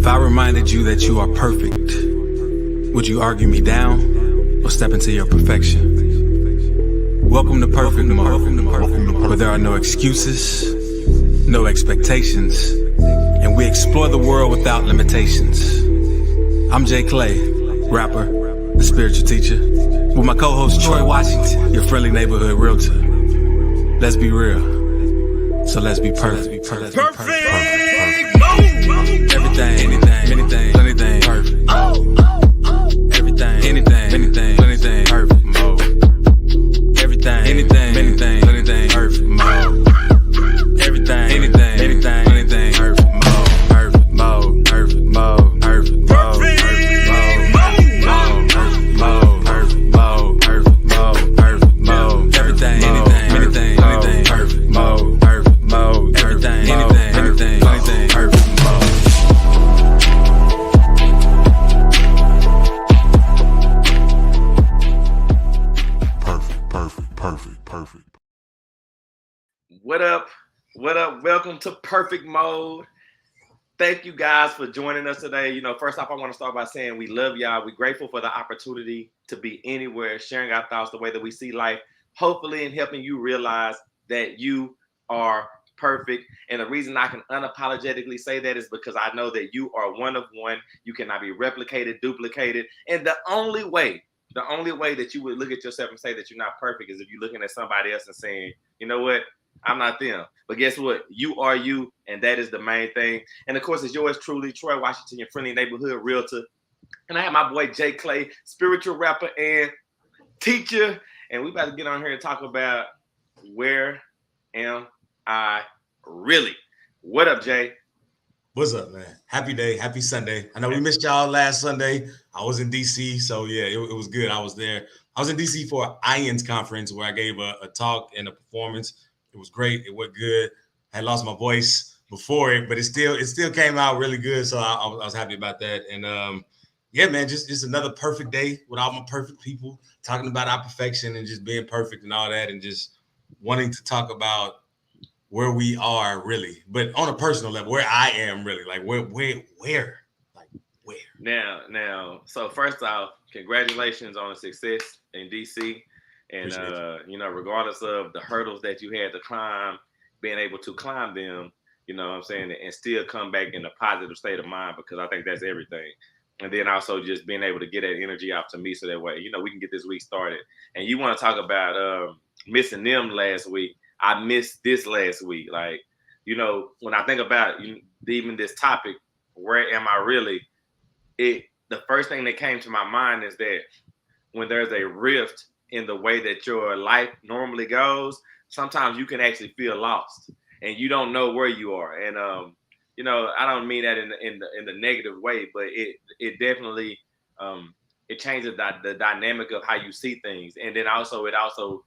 If I reminded you that you are perfect, would you argue me down or step into your perfection? Welcome to Perfect Mode, where there are no excuses, no expectations, and we explore the world without limitations. I'm Jay Clay, rapper, the spiritual teacher, with my co-host Troy Washington, your friendly neighborhood realtor. Let's be real, so let's be perfect. Perfect mode. Everything, anything, anything, anything, perfect. Everything, anything, anything, anything, perfect mode. Everything, anything, anything, anything, perfect mode. Everything, anything, anything, anything, perfect mode. Perfect mode, perfect mode, perfect mode, perfect mode, perfect mode, perfect mode, perfect mode, everything, anything, anything, anything, perfect mode, perfect mode, everything, anything, anything, anything, perfect mode. Perfect. What up? What up? Welcome to Perfect Mode. Thank you guys for joining us today. First off, I want to start by saying we love y'all. We're grateful for the opportunity to be anywhere, sharing our thoughts the way that we see life, hopefully in helping you realize that you are perfect. And the reason I can unapologetically say that is because I know that you are one of one. You cannot be replicated, duplicated. And the only way that you would look at yourself and say that you're not perfect is if you're looking at somebody else and saying, you know what? I'm not them. But guess what? You are you, and that is the main thing. And of course, it's yours truly, Troy Washington, your friendly neighborhood realtor. And I have my boy Jay Clay, spiritual rapper and teacher. And we about to get on here and talk about where am I really? What up, Jay? What's up, man? Happy day. Happy Sunday. I know we missed y'all last Sunday. I was in D.C., so yeah, it was good. I was there. I was in D.C. for an IANS conference where I gave a talk and a performance. It was great. It went good. I had lost my voice before it, but it still came out really good. So I was happy about that. And yeah, man, just another perfect day with all my perfect people talking about our perfection and just being perfect and all that, and just wanting to talk about where we are really, but on a personal level, where I am really, like where. Now, so first off, congratulations on the success in DC. And regardless of the hurdles that you had to climb, being able to climb them, you know what I'm saying, and still come back in a positive state of mind, because I think that's everything. And then also just being able to get that energy out to me so that way, we can get this week started. And you want to talk about missing them last week. I missed this last week. Like, when I think about even this topic, where am I really? The first thing that came to my mind is that when there's a rift in the way that your life normally goes, sometimes you can actually feel lost and you don't know where you are. And I don't mean that in the negative way, but it definitely it changes the dynamic of how you see things, and then it also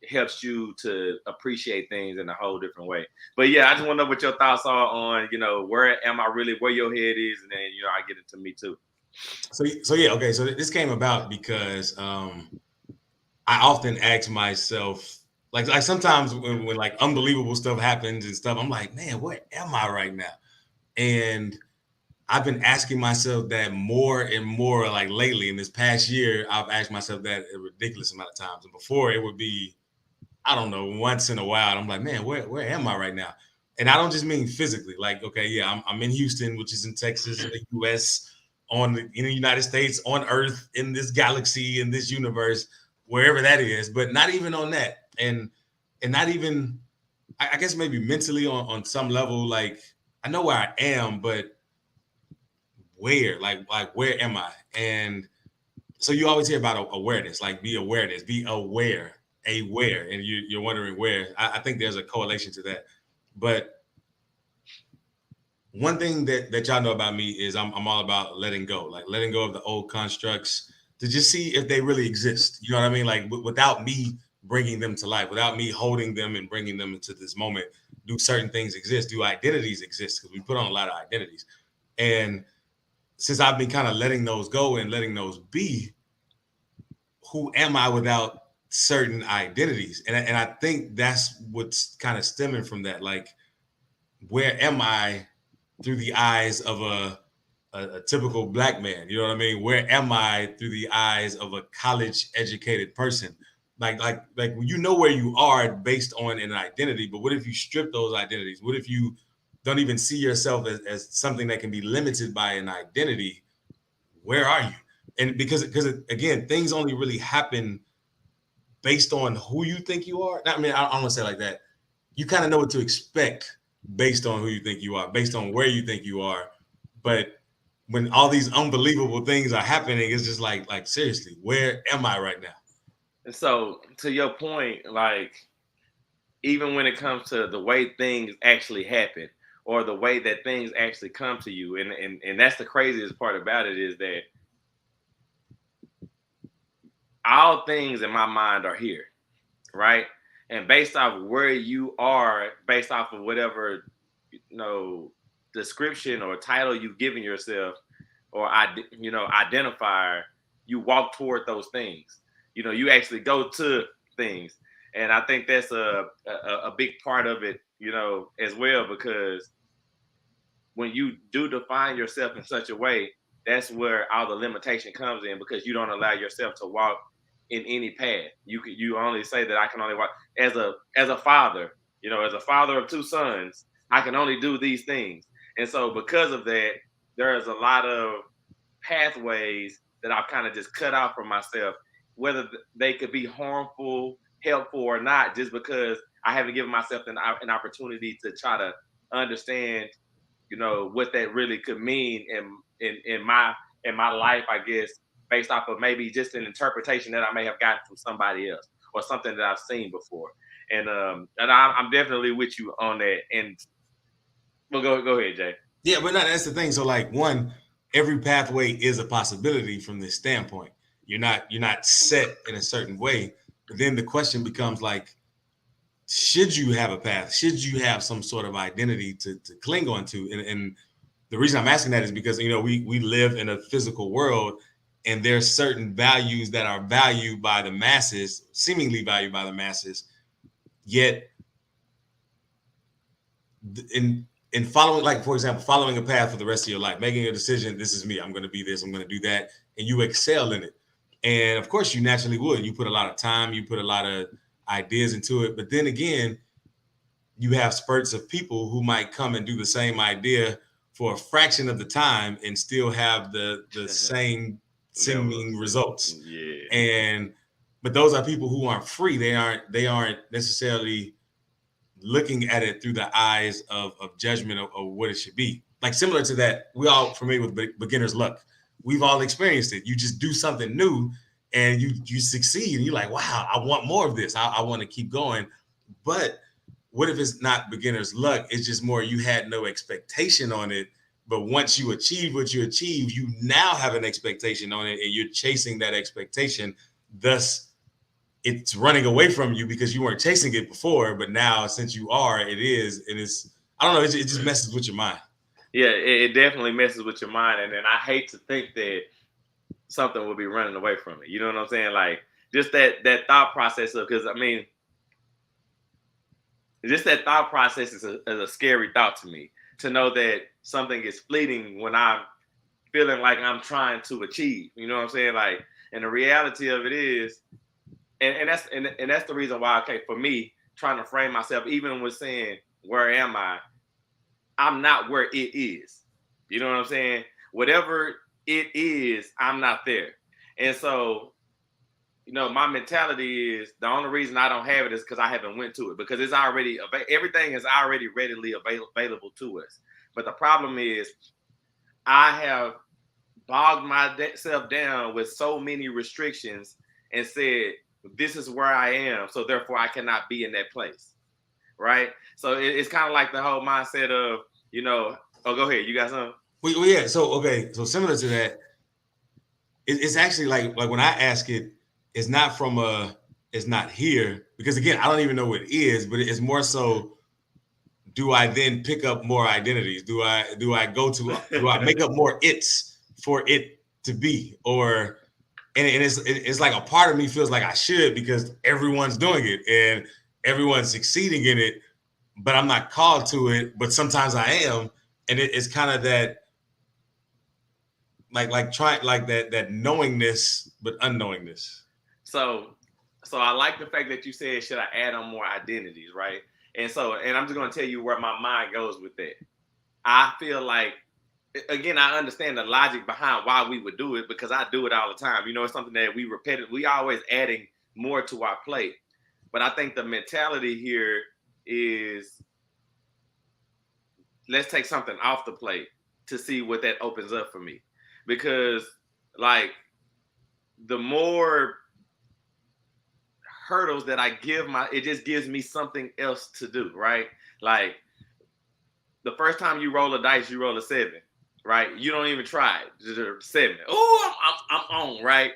helps you to appreciate things in a whole different way. But yeah, I just want to know what your thoughts are on, where am I really, where your head is, and then I get it to me too. So yeah, okay. So this came about because I often ask myself, like sometimes when like unbelievable stuff happens and stuff, I'm like, man, where am I right now? And I've been asking myself that more and more, like lately in this past year. I've asked myself that a ridiculous amount of times. And before, it would be, I don't know, once in a while. I'm like, man, where am I right now? And I don't just mean physically. Like, okay, yeah, I'm in Houston, which is in Texas, in the U.S., in the United States, on Earth, in this galaxy, in this universe, wherever that is. But not even on that, and not even, I guess maybe mentally on some level. Like, I know where I am, but where? Like where am I? And so you always hear about awareness, like be aware, and you're wondering where. I think there's a correlation to that. But one thing that y'all know about me is I'm all about letting go, like letting go of the old constructs to just see if they really exist. You know what I mean? Like without me bringing them to life, without me holding them and bringing them into this moment, do certain things exist? Do identities exist? Because we put on a lot of identities. And since I've been kind of letting those go and letting those be, who am I without certain identities? And I think that's what's kind of stemming from that. Like, where am I through the eyes of a a typical black man. You know what I mean? Where am I through the eyes of a college educated person? Like you know where you are based on an identity, but what if you strip those identities? What if you don't even see yourself as something that can be limited by an identity? Where are you? And because again, things only really happen based on who you think you are. I mean, I don't want to say it like that. You kind of know what to expect based on who you think you are, based on where you think you are. But when all these unbelievable things are happening, it's just like seriously, where am I right now? And so to your point, like even when it comes to the way things actually happen or the way that things actually come to you, and that's the craziest part about it, is that all things in my mind are here, right? And based off where you are, based off of whatever, description or title you've given yourself, or identifier, you walk toward those things. You actually go to things, and I think that's a big part of it, as well, because when you do define yourself in such a way, that's where all the limitation comes in, because you don't allow yourself to walk in any path. You only say that I can only walk as a father, as a father of two sons, I can only do these things. And so because of that, there's a lot of pathways that I've kind of just cut out for myself, whether they could be harmful, helpful, or not, just because I haven't given myself an opportunity to try to understand, what that really could mean in my life, I guess, based off of maybe just an interpretation that I may have gotten from somebody else or something that I've seen before. And I'm definitely with you on that. And well, go ahead, Jay. Yeah, but no, that's the thing. So like every pathway is a possibility from this standpoint. You're not set in a certain way. But then the question becomes like, should you have a path? Should you have some sort of identity to cling on to? And the reason I'm asking that is because, we live in a physical world, and there's certain values that are valued by the masses, seemingly valued by the masses, yet in following, like, for example, following a path for the rest of your life, making a decision, this is me, I'm going to be this, I'm going to do that, and you excel in it. And of course you naturally would. You put a lot of time, you put a lot of ideas into it. But then again, you have spurts of people who might come and do the same idea for a fraction of the time and still have the same seeming results. Yeah. But those are people who aren't free. They aren't necessarily looking at it through the eyes of judgment of what it should be. Like, similar to that, we all familiar with beginner's luck. We've all experienced it. You just do something new and you succeed, and you're like, wow, I want more of this. I want to keep going. But what if it's not beginner's luck? It's just more you had no expectation on it. But once you achieve what you achieve, you now have an expectation on it, and you're chasing that expectation. Thus, it's running away from you because you weren't chasing it before. But now, since you are, it is. And it's, I don't know, it just messes with your mind. Yeah, it definitely messes with your mind. And then I hate to think that something will be running away from it. You know what I'm saying? Like, just that thought process of, because I mean, just that thought process is a scary thought to me, to know that something is fleeting when I'm feeling like I'm trying to achieve. You know what I'm saying? Like, and the reality of it is, and that's the reason why, okay, for me, trying to frame myself, even with saying, where am I? I'm not where it is. You know what I'm saying? Whatever it is, I'm not there. And so, my mentality is, the only reason I don't have it is because I haven't went to it, because it's already, everything is already readily available to us. But the problem is, I have bogged myself down with so many restrictions and said, this is where I am, so therefore I cannot be in that place. Right? So it's kind of like the whole mindset of, oh, go ahead. You got something? Well, yeah. So, okay. So similar to that, it's actually like when I ask it, it's not it's not here, because again, I don't even know what it is, but it's more so, do I then pick up more identities? Do I make up more it's for it to be? And it's like a part of me feels like I should, because everyone's doing it and everyone's succeeding in it, but I'm not called to it. But sometimes I am. And it's kind of that, like trying like that knowingness but unknowingness. So I like the fact that you said, should I add on more identities, right? And I'm just going to tell you where my mind goes with that. I feel like, again, I understand the logic behind why we would do it, because I do it all the time. You know, it's something that we always adding more to our plate. But I think the mentality here is, let's take something off the plate to see what that opens up for me. Because like the more hurdles that I give it just gives me something else to do, right? Like the first time you roll a dice, you roll a 7, right? You don't even try it. Just a 7. Oh, I'm on, right?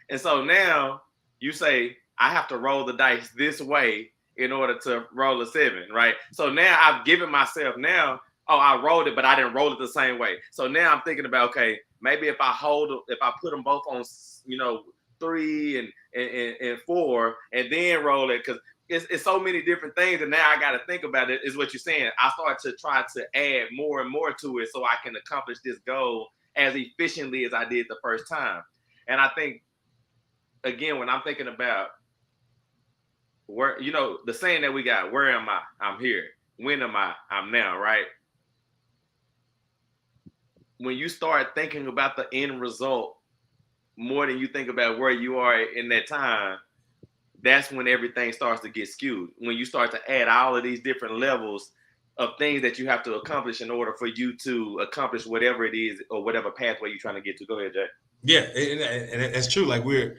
And so now you say, I have to roll the dice this way in order to roll a 7, right? So now I've given myself I rolled it, but I didn't roll it the same way. So now I'm thinking about, okay, maybe if I put them both on, 3 and 4, and then roll it, because it's so many different things, and now I got to think about it. Is what you're saying. I start to try to add more and more to it so I can accomplish this goal as efficiently as I did the first time. And I think, again, when I'm thinking about where, the saying that we got, where am I? I'm here. When am I? I'm now, right? When you start thinking about the end result more than you think about where you are in that time, that's when everything starts to get skewed. When you start to add all of these different levels of things that you have to accomplish in order for you to accomplish whatever it is or whatever pathway you're trying to get to. Go ahead, Jay. Yeah, and that's true. Like we're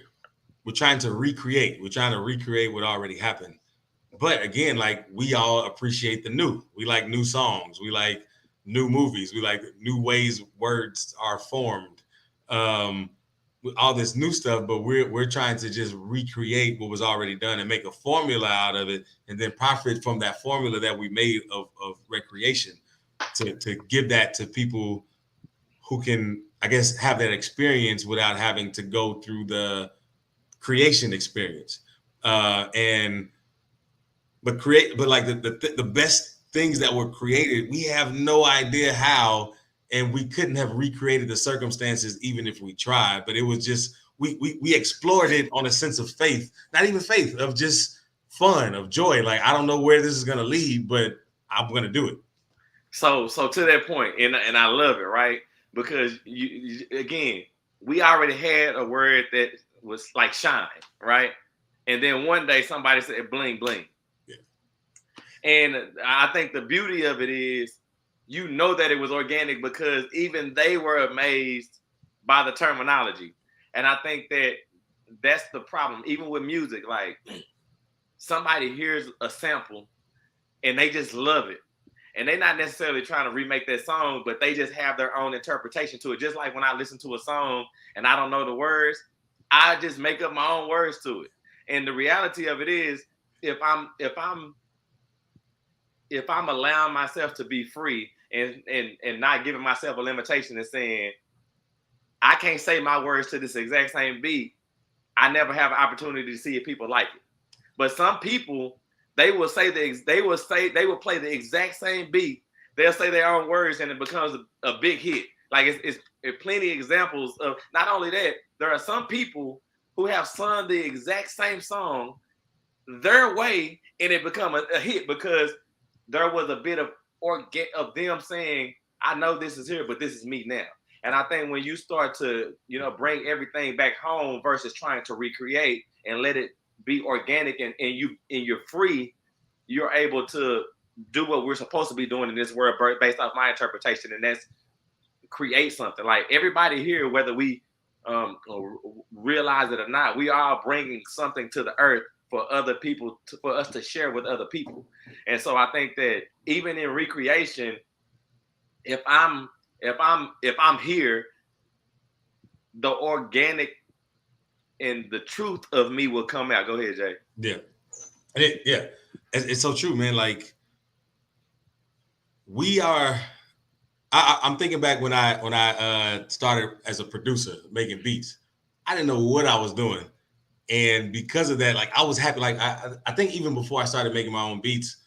trying to recreate. We're trying to recreate what already happened. But again, like we all appreciate the new. We like new songs. We like new movies. We like new ways words are formed. All this new stuff, but we're trying to just recreate what was already done and make a formula out of it, and then profit from that formula that we made of recreation to give that to people who can, I guess, have that experience without having to go through the creation experience. But like the best things that were created, we have no idea how. And we couldn't have recreated the circumstances even if we tried. But it was just we explored it on a sense of faith, not even faith, of just fun, of joy. Like I don't know where this is gonna lead, but I'm gonna do it. So to that point, and I love it, right? Because you again, we already had a word that was like shine, right? And then one day somebody said bling bling. Yeah. And I think the beauty of it is, that it was organic because even they were amazed by the terminology. And I think that that's the problem. Even with music, like somebody hears a sample and they just love it. And they're not necessarily trying to remake that song, but they just have their own interpretation to it. Just like when I listen to a song and I don't know the words, I just make up my own words to it. And the reality of it is, if I'm allowing myself to be free and not giving myself a limitation and saying, I can't say my words to this exact same beat, I never have an opportunity to see if people like it. But some people, they will play the exact same beat. They'll say their own words and it becomes a big hit. Like it's plenty of examples of, not only that, there are some people who have sung the exact same song their way and it become a hit because there was a bit of them saying, I know this is here, but this is me now. And I think when you start to, bring everything back home versus trying to recreate and let it be organic and you're free, you're able to do what we're supposed to be doing in this world based off my interpretation. And that's create something. Like everybody here, whether we realize it or not, we are bringing something to the earth for other people, for us to share with other people. And so I think that even in recreation, if I'm here, the organic and the truth of me will come out. Go ahead, Jay. Yeah. It's so true, man. Like I'm thinking back when I started as a producer making beats. I didn't know what I was doing. And because of that, like I was happy. Like I think even before I started making my own beats,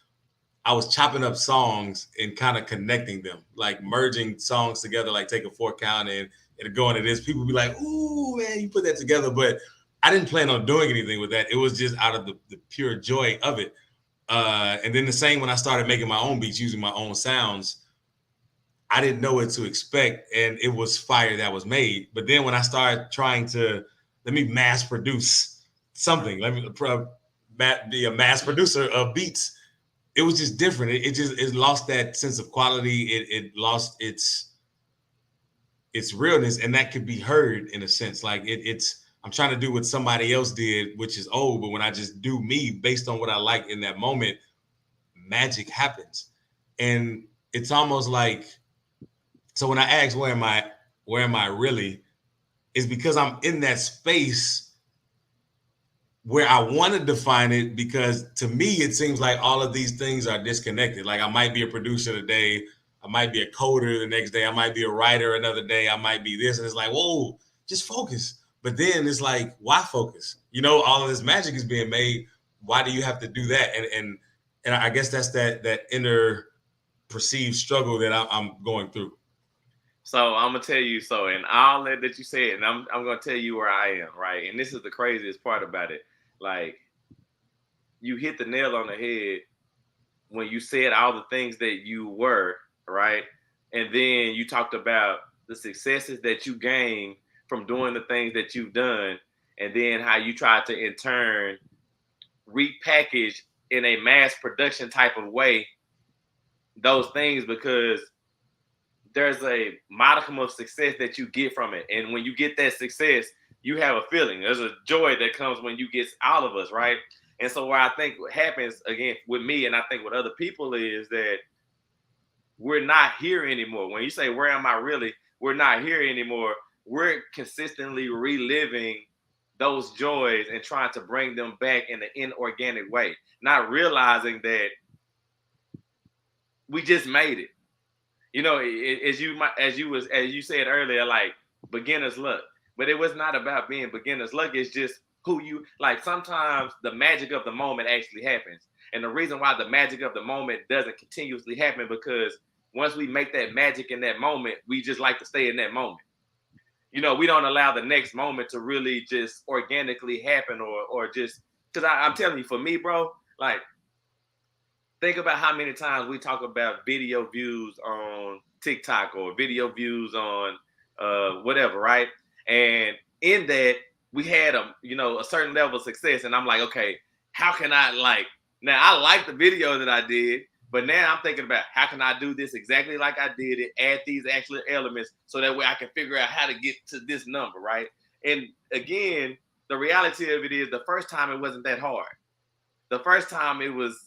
I was chopping up songs and kind of connecting them, like merging songs together, like take a 4 count and it'll go into this. People would be like, "Ooh, man, you put that together," but I didn't plan on doing anything with that. It was just out of the pure joy of it. And then the same when I started making my own beats using my own sounds, I didn't know what to expect, and it was fire that was made. But then when I started trying to let me mass produce something, let me be a mass producer of beats, it was just different. It lost that sense of quality. It lost its realness, and that could be heard in a sense. Like it's I'm trying to do what somebody else did, which is old, but when I just do me based on what I like in that moment, magic happens. And it's almost like, so when I ask where am I really, is because I'm in that space where I want to define it, because to me it seems like all of these things are disconnected. Like I might be a producer today, I might be a coder the next day, I might be a writer another day, I might be this, and it's like, whoa, just focus. But then it's like, why focus? All of this magic is being made. Why do you have to do that? And I guess that's that inner perceived struggle that I'm going through. So I'm gonna tell you, and all that you said, and I'm gonna tell you where I am, right? And this is the craziest part about it. Like, you hit the nail on the head when you said all the things that you were, right? And then you talked about the successes that you gained from doing the things that you've done, and then how you tried to in turn repackage in a mass production type of way those things, because there's a modicum of success that you get from it. And when you get that success, you have a feeling. There's a joy that comes when you get all of us, right? And so where I think what happens, again, with me, and I think with other people, is that we're not here anymore. When you say, where am I really? We're not here anymore. We're consistently reliving those joys and trying to bring them back in an inorganic way, not realizing that we just made it. As you said earlier, like beginner's luck. But it was not about being beginner's luck. It's just who you like. Sometimes the magic of the moment actually happens. And the reason why the magic of the moment doesn't continuously happen, because once we make that magic in that moment, we just like to stay in that moment. We don't allow the next moment to really just organically happen, or just, because I'm telling you, for me, bro, like, think about how many times we talk about video views on TikTok or video views on whatever, right? And in that, we had a certain level of success, and I'm like, okay, how can I now I like the video that I did, but now I'm thinking about how can I do this exactly like I did it, add these actual elements so that way I can figure out how to get to this number, right? And again, the reality of it is, the first time it wasn't that hard. The first time it was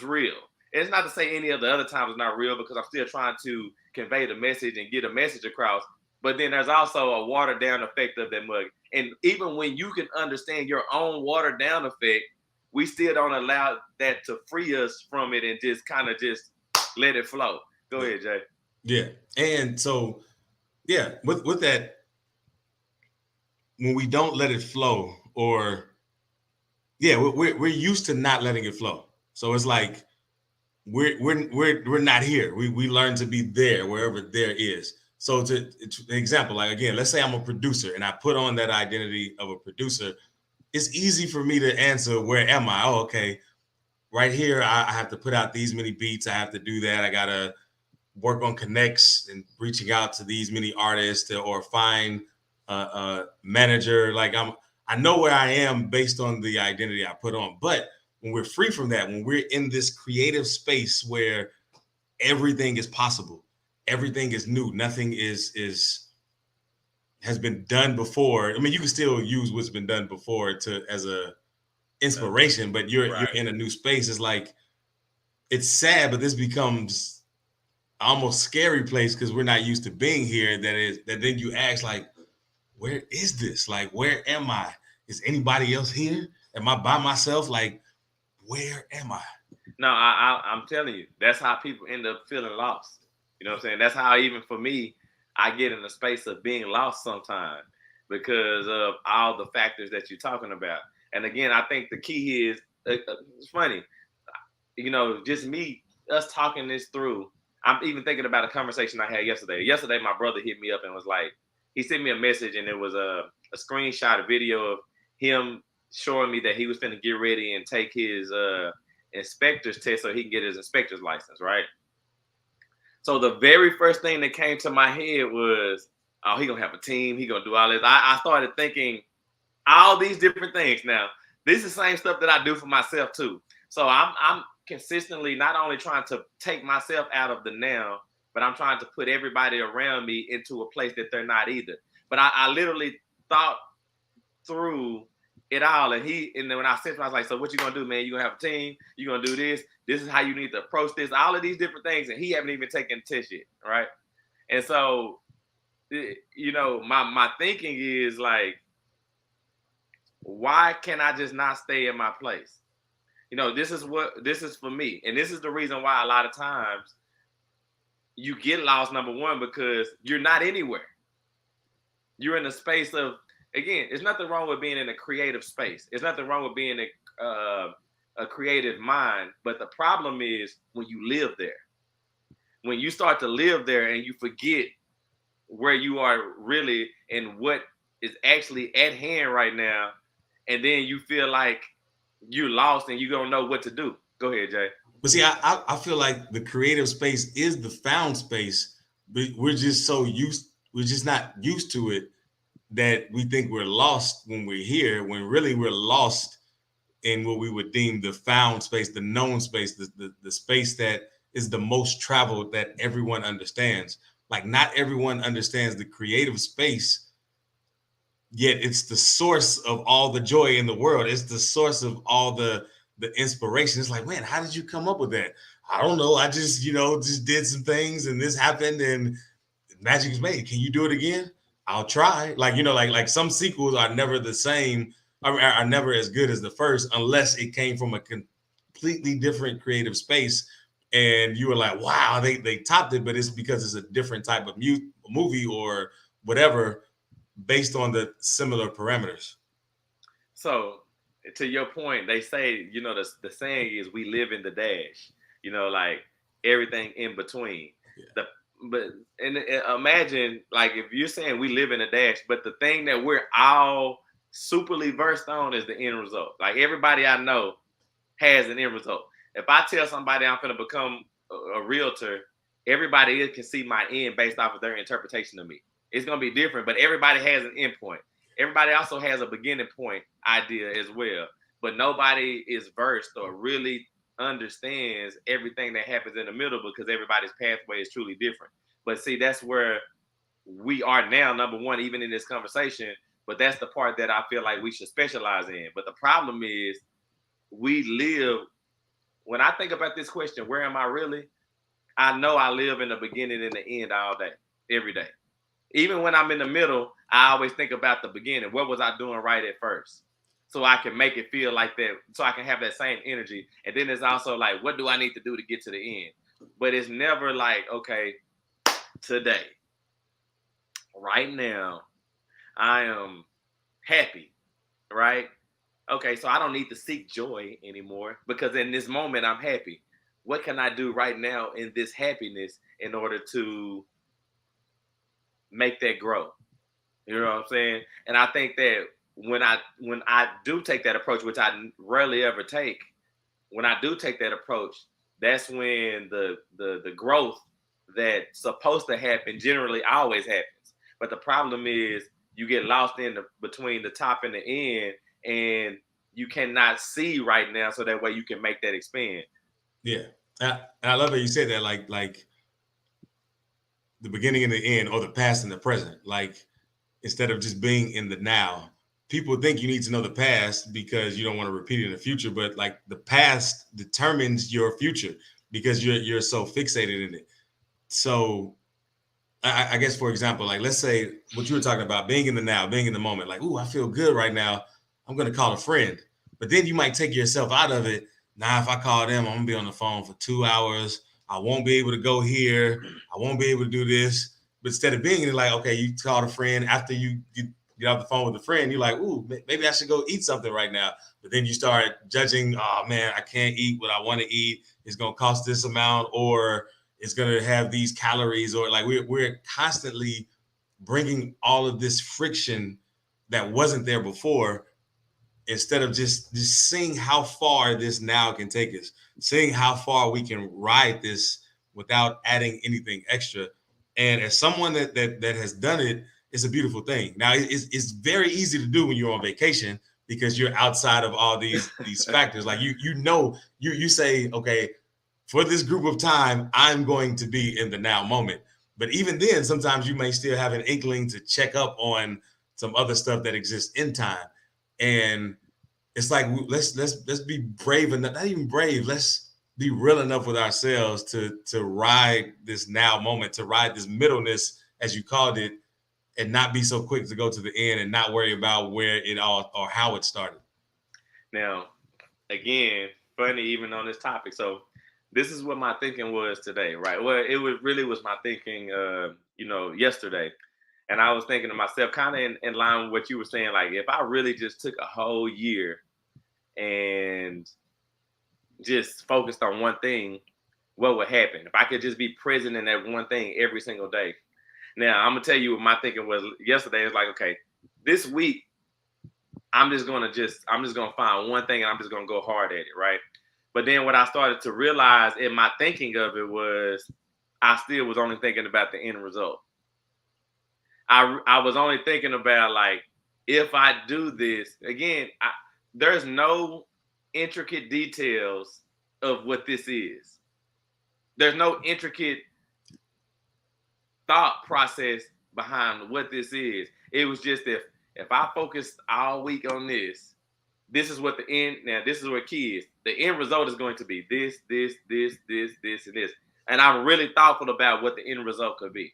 real. And it's not to say any of the other times is not real, because I'm still trying to convey the message and get a message across. But then there's also a watered down effect of that mug. And even when you can understand your own watered down effect, we still don't allow that to free us from it and just kind of just let it flow. Go ahead, Jay. Yeah. And so, yeah, with that, when we don't let it flow, or we're used to not letting it flow. So it's like we're not here. We learn to be there wherever there is. So to an example, like, again, let's say I'm a producer and I put on that identity of a producer. It's easy for me to answer, where am I? Oh, okay, right here, I have to put out these many beats. I have to do that. I gotta work on connects and reaching out to these many artists, or find a manager. Like, I know where I am based on the identity I put on. But when we're free from that, when we're in this creative space where everything is possible, everything is new, nothing has been done before. I mean, you can still use what's been done before as a inspiration, but you're in a new space. It's like, it's sad, but this becomes almost scary place, because we're not used to being here. That then you ask, like, where is this? Like, where am I? Is anybody else here? Am I by myself? Like, where am I? No, I'm telling you, that's how people end up feeling lost. You know what I'm saying? That's how, even for me, I get in a space of being lost sometimes, because of all the factors that you're talking about. And again, I think the key is, it's funny. just us talking this through. I'm even thinking about a conversation I had yesterday. Yesterday, my brother hit me up and was like, he sent me a message, and it was a screenshot, a video of him showing me that he was finna get ready and take his inspector's test so he can get his inspector's license, right? So the very first thing that came to my head was, oh, he gonna have a team, he gonna do all this. I started thinking all these different things. Now, this is the same stuff that I do for myself too. So I'm consistently not only trying to take myself out of the now, but I'm trying to put everybody around me into a place that they're not either. But I literally thought through it all, and then when I said, I was like, so what you gonna do, man? You gonna have a team? You gonna do this? This is how you need to approach this. All of these different things, and he haven't even taken the test yet, right? And so, my thinking is like, why can I just not stay in my place? This is for me, and this is the reason why a lot of times you get lost. Number one, because you're not anywhere. You're in a space of, again, there's nothing wrong with being in a creative space. There's nothing wrong with being a creative mind. But the problem is when you live there. When you start to live there and you forget where you are really and what is actually at hand right now, and then you feel like you're lost and you don't know what to do. Go ahead, Jay. But see, I feel like the creative space is the found space, but we're just not used to it that we think we're lost when we're here, when really we're lost in what we would deem the found space, the known space, the space that is the most traveled, that everyone understands. Like, not everyone understands the creative space, yet it's the source of all the joy in the world. It's the source of all the inspiration. It's like, man, how did you come up with that? I don't know. I just, just did some things and this happened and magic is made. Can you do it again? I'll try. Like some sequels are never the same, are never as good as the first, unless it came from a completely different creative space. And you were like, wow, they topped it, but it's because it's a different type of movie or whatever, based on the similar parameters. So to your point, they say, the saying is we live in the dash, like everything in between. Yeah. But imagine, like, if you're saying we live in a dash, but the thing that we're all superly versed on is the end result. Like, everybody I know has an end result. If I tell somebody I'm going to become a realtor, everybody can see my end based off of their interpretation of me. It's going to be different, but everybody has an end point. Everybody also has a beginning point idea as well, but nobody is versed or really understands everything that happens in the middle, because everybody's pathway is truly different. But see, that's where we are now, number one, even in this conversation, but that's the part that I feel like we should specialize in. But the problem is when I think about this question, where am I really? I know I live in the beginning and the end all day, every day. Even when I'm in the middle, I always think about the beginning. What was I doing right at first? So I can make it feel like that, so I can have that same energy. And then it's also like, what do I need to do to get to the end? But it's never like, okay, today, right now, I am happy, right? Okay, so I don't need to seek joy anymore, because in this moment, I'm happy. What can I do right now in this happiness in order to make that grow? You know what I'm saying? And I think that when I do take that approach, which I rarely ever take, when I do take that approach, that's when the growth that's supposed to happen generally always happens. But the problem is you get lost in between the top and the end, and you cannot see right now, so that way you can make that expand. Yeah, and I love that you said that, like the beginning and the end, or the past and the present. Like, instead of just being in the now. People think you need to know the past because you don't want to repeat it in the future, but like, the past determines your future because you're so fixated in it. So I guess, for example, like, let's say what you were talking about, being in the now, being in the moment, like, ooh, I feel good right now, I'm going to call a friend. But then you might take yourself out of it. Now, if I call them, I'm going to be on the phone for 2 hours. I won't be able to go here. I won't be able to do this. But instead of being in it, like, okay, you called a friend after you get off the phone with a friend, you're like, ooh, maybe I should go eat something right now. But then you start judging, oh man, I can't eat what I want to eat. It's going to cost this amount, or it's going to have these calories, or like we're constantly bringing all of this friction that wasn't there before, instead of just seeing how far this now can take us, seeing how far we can ride this without adding anything extra. And as someone that has done it, it's a beautiful thing. Now it's very easy to do when you're on vacation, because you're outside of all these factors. Like you say, okay, for this group of time, I'm going to be in the now moment. But even then, sometimes you may still have an inkling to check up on some other stuff that exists in time. And it's like, let's be brave enough, not even brave, let's be real enough with ourselves to ride this now moment, to ride this middleness, as you called it, and not be so quick to go to the end and not worry about where it all or how it started. Now, again, funny even on this topic. So this is what my thinking was today, right? Well, it was my thinking, yesterday. And I was thinking to myself, kind of in line with what you were saying, like if I really just took a whole year and just focused on one thing, what would happen? If I could just be present in that one thing every single day. Now, I'm going to tell you what my thinking was yesterday. It's like, okay, this week, I'm just going to find one thing and I'm just going to go hard at it, right? But then what I started to realize in my thinking of it was I still was only thinking about the end result. I was only thinking about, like, if I do this, again, there's no intricate details of what this is. There's no intricate thought process behind what this is. It was just if I focused all week on this is what the end, now this is what key is. The end result is going to be this, and this. And I'm really thoughtful about what the end result could be.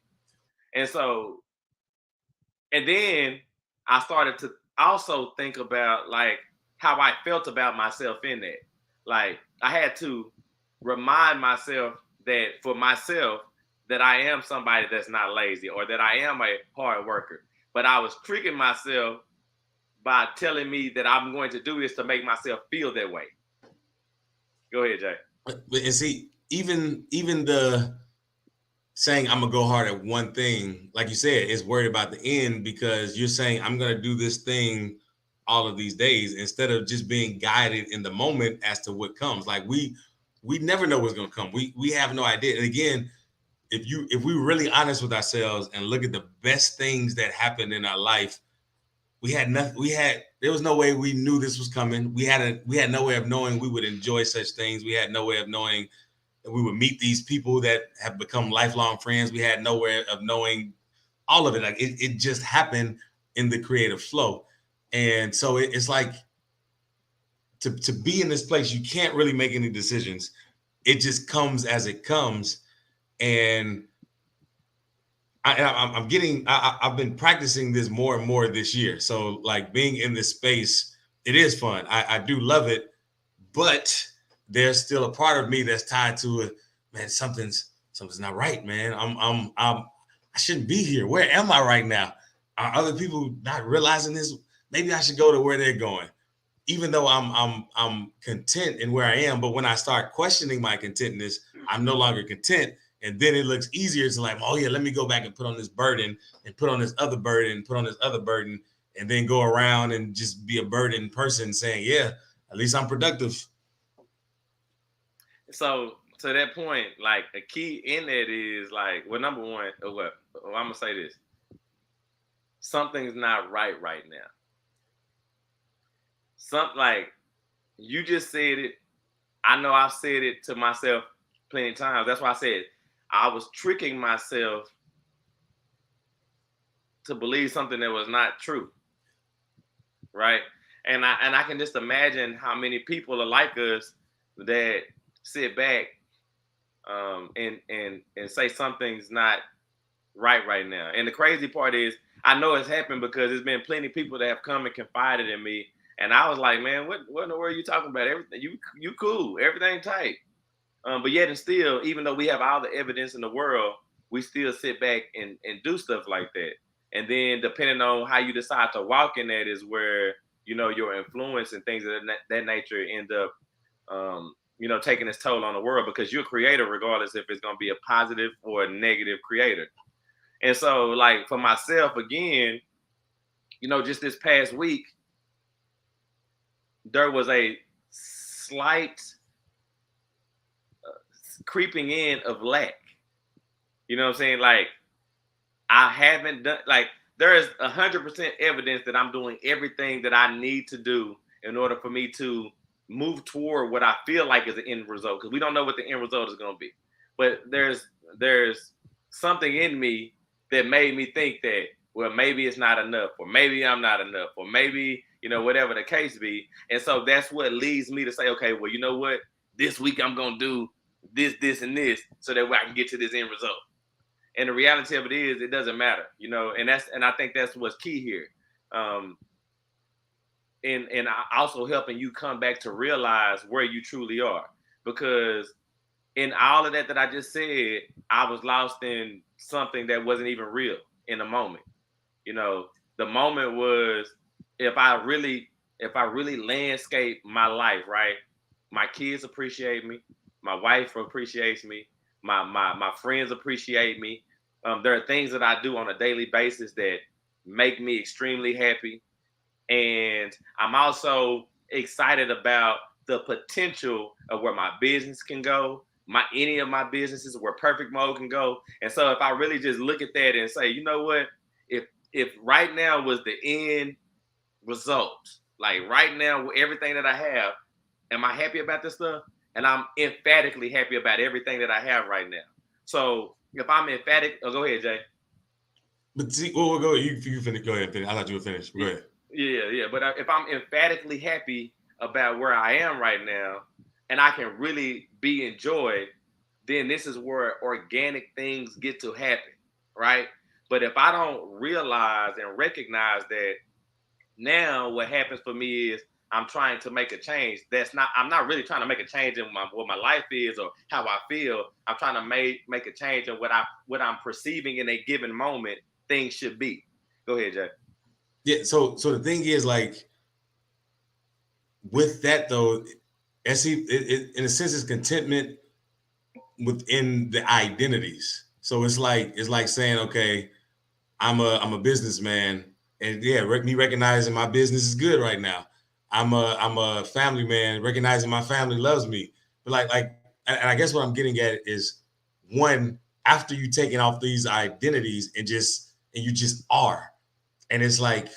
And then I started to also think about, like, how I felt about myself in that. Like, I had to remind myself that for myself, that I am somebody that's not lazy, or that I am a hard worker. But I was tricking myself by telling me that I'm going to do this to make myself feel that way. Go ahead, Jay. And see, even the saying I'm gonna go hard at one thing, like you said, is worried about the end, because you're saying I'm gonna do this thing all of these days, instead of just being guided in the moment as to what comes. Like we never know what's gonna come. We have no idea. And again, if we're really honest with ourselves and look at the best things that happened in our life, we had nothing. There was no way we knew this was coming. We had no way of knowing we would enjoy such things. We had no way of knowing that we would meet these people that have become lifelong friends. We had no way of knowing all of it. Like it just happened in the creative flow. And so it's like, to be in this place, you can't really make any decisions. It just comes as it comes. And I've been practicing this more and more this year. So like being in this space, it is fun. I do love it, but there's still a part of me that's tied to it. Man, something's not right, man. I shouldn't be here. Where am I right now? Are other people not realizing this? Maybe I should go to where they're going. Even though I'm content in where I am, but when I start questioning my contentness, I'm no longer content. And then it looks easier to, like, oh yeah, let me go back and put on this burden and put on this other burden and put on this other burden, and then go around and just be a burden person saying, yeah, at least I'm productive. So to that point, like, a key in that is, like, well, number one, I'm gonna say this. Something's not right now. Like, you just said it. I know I've said it to myself plenty of times. That's why I said I was tricking myself to believe something that was not true, right? And I can just imagine how many people are like us that sit back and say something's not right now. And the crazy part is, I know it's happened because there's been plenty of people that have come and confided in me, and I was like, man, what in the world are you talking about? Everything, you cool, everything tight. But yet and still, even though we have all the evidence in the world, we still sit back and do stuff like that. And then depending on how you decide to walk in that is where, your influence and things of that nature end up, taking its toll on the world, because you're a creator regardless if it's going to be a positive or a negative creator. And so, like, for myself, again, just this past week, there was a slight creeping in of lack. You know what I'm saying? Like, I haven't done, like, there is 100% evidence that I'm doing everything that I need to do in order for me to move toward what I feel like is the end result, because we don't know what the end result is going to be. But there's something in me that made me think that, well, maybe it's not enough, or maybe I'm not enough, or maybe, whatever the case be. And so that's what leads me to say, okay, well, you know what? This week I'm going to do this, and this, so that way I can get to this end result. And the reality of it is, it doesn't matter, and I think that's what's key here. And also helping you come back to realize where you truly are, because in all of that I just said, I was lost in something that wasn't even real in the moment. The moment was, if I really landscape my life, right? My kids appreciate me, my wife appreciates me, my friends appreciate me. There are things that I do on a daily basis that make me extremely happy. And I'm also excited about the potential of where my business can go, any of my businesses, where Perfect Mode can go. And so if I really just look at that and say, you know what, if right now was the end result, like right now, everything that I have, am I happy about this stuff? And I'm emphatically happy about everything that I have right now. So if I'm emphatic, go ahead, Jay. But see, we'll go. You finish. Go ahead. Finish. I thought you were finished. Go ahead. Yeah. But if I'm emphatically happy about where I am right now, and I can really be in joy, then this is where organic things get to happen, right? But if I don't realize and recognize that, now what happens for me is I'm trying to make a change. I'm not really trying to make a change in what my life is or how I feel. I'm trying to make a change in what I'm perceiving in a given moment things should be. Go ahead, Jay. Yeah. So the thing is, like, with that though, in a sense, it's contentment within the identities. So it's like saying, okay, I'm a businessman, and yeah, me recognizing my business is good right now. I'm a family man, recognizing my family loves me. But and I guess what I'm getting at is, one, after you taking off these identities and you just are, and it's like,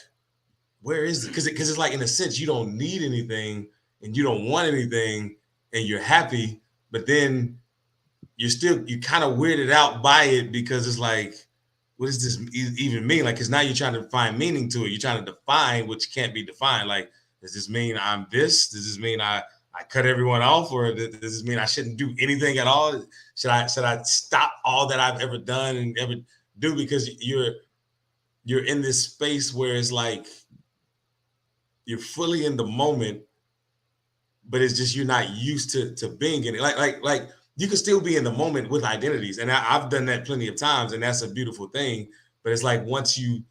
where is it? Because it's like, in a sense, you don't need anything and you don't want anything and you're happy, but then you kind of weirded out by it, because it's like, what does this even mean? Like, because now you're trying to find meaning to it. You're trying to define what can't be defined. Like, does this mean I'm this? Does this mean I cut everyone off? Or does this mean I shouldn't do anything at all? Should I stop all that I've ever done and ever do? Because you're in this space where it's like you're fully in the moment, but it's just you're not used to being in it. Like you can still be in the moment with identities, and I've done that plenty of times, and that's a beautiful thing. But it's like, once you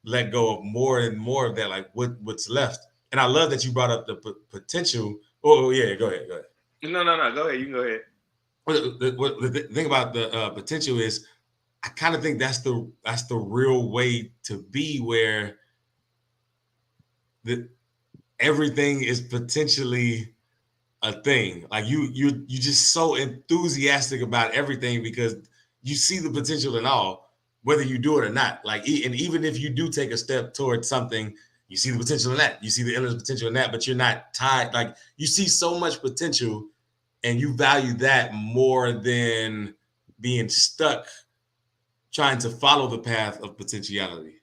let go of more and more of that, like, what's left. And I love that you brought up the potential. Oh yeah, go ahead. No, go ahead. You can go ahead. The thing about the potential is, I kind of think that's the real way to be, where everything is potentially a thing. Like, you just so enthusiastic about everything because you see the potential in all, whether you do it or not. Like, and even if you do take a step towards something, you see the potential in that. You see the endless potential in that, but you're not tied. Like, you see so much potential, and you value that more than being stuck trying to follow the path of potentiality.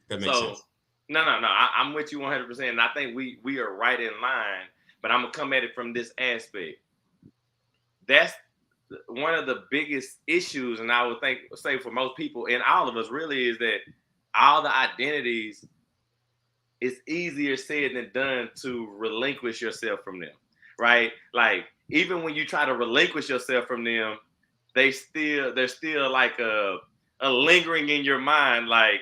That makes sense. No. I'm with you 100%. And I think we are right in line, but I'm gonna come at it from this aspect. That's one of the biggest issues, and I would say for most people and all of us really, is that all the identities, it's easier said than done to relinquish yourself from them, right? Like, even when you try to relinquish yourself from them, there's still like lingering in your mind. Like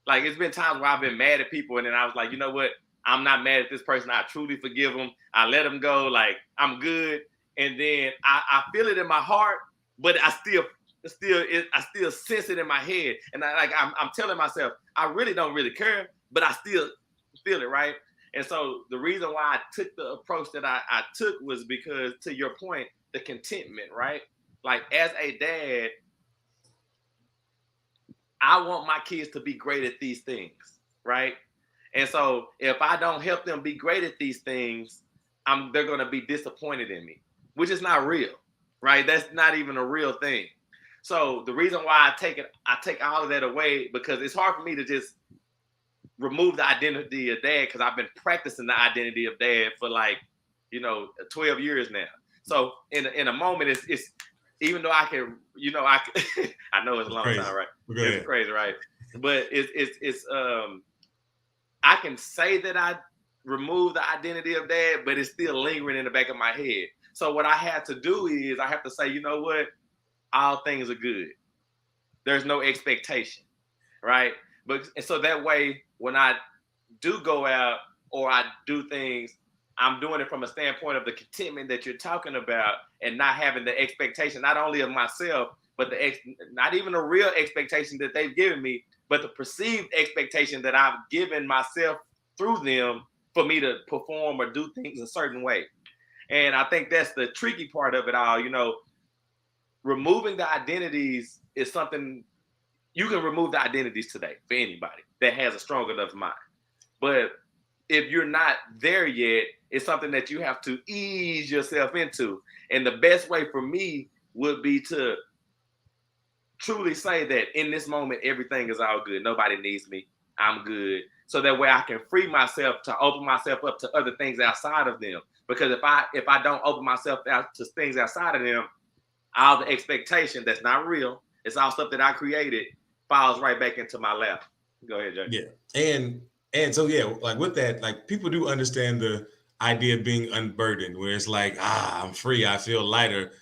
it's been times where I've been mad at people, and then I was like, you know what? I'm not mad at this person. I truly forgive them. I let them go. Like, I'm good. And then I feel it in my heart, but I still sense it in my head. And I'm telling myself, I really don't really care, but I still feel it, right? And so the reason why I took the approach that I took was because, to your point, the contentment, right? Like, as a dad, I want my kids to be great at these things, right? And so if I don't help them be great at these things, they're going to be disappointed in me, which is not real, right? That's not even a real thing. So the reason why I take all of that away, because it's hard for me to just remove the identity of dad, because I've been practicing the identity of dad for 12 years now. So in a moment, it's even though I can, I know it's a long time, right? It's crazy, right? But it's I can say that I removed the identity of dad, but it's still lingering in the back of my head. So what I have to do is I have to say, you know what? All things are good. There's no expectation, right? And so that way, when I do go out or I do things, I'm doing it from a standpoint of the contentment that you're talking about, and not having the expectation, not only of myself, but not even a real expectation that they've given me, but the perceived expectation that I've given myself through them for me to perform or do things a certain way. And I think that's the tricky part of it all. Removing the identities is something you can remove the identities today for anybody that has a strong enough mind. But if you're not there yet, it's something that you have to ease yourself into. And the best way for me would be to truly say that in this moment, everything is all good. Nobody needs me. I'm good. So that way I can free myself to open myself up to other things outside of them. Because if I don't open myself out to things outside of them, all the expectation that's not real, it's all stuff that I created, falls right back into my lap. Go ahead, Jay. Yeah. And so, yeah, like with that, like people do understand the idea of being unburdened, where it's like, I'm free, I feel lighter.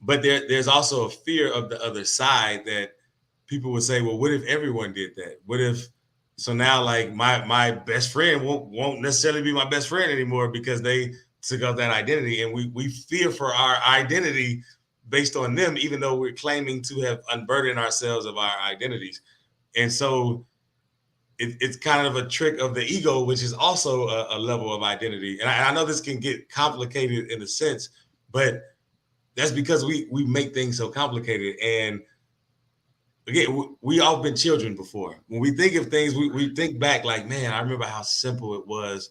But there's also a fear of the other side that people would say, well, what if everyone did that? What if, so now like my best friend won't necessarily be my best friend anymore because they took up that identity, and we fear for our identity based on them, even though we're claiming to have unburdened ourselves of our identities. And so it's kind of a trick of the ego, which is also a level of identity. And I know this can get complicated in a sense, but that's because we make things so complicated. And again, we all been children before. When we think of things, we think back like, man, I remember how simple it was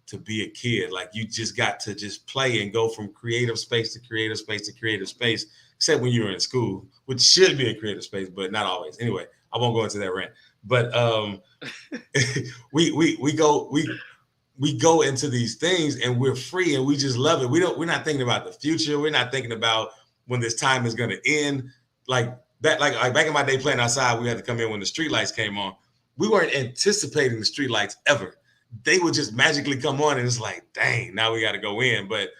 to be a kid. Like you just got to just play and go from creative space to creative space to creative space, except when you were in school, which should be a creative space, but not always. Anyway, I won't go into that rant. But we go into these things and we're free and we just love it. We're not thinking about the future. We're not thinking about when this time is going to end. Like back in my day playing outside, we had to come in when the street lights came on. We weren't anticipating the street lights ever. They would just magically come on, and it's like, dang, now we got to go in. But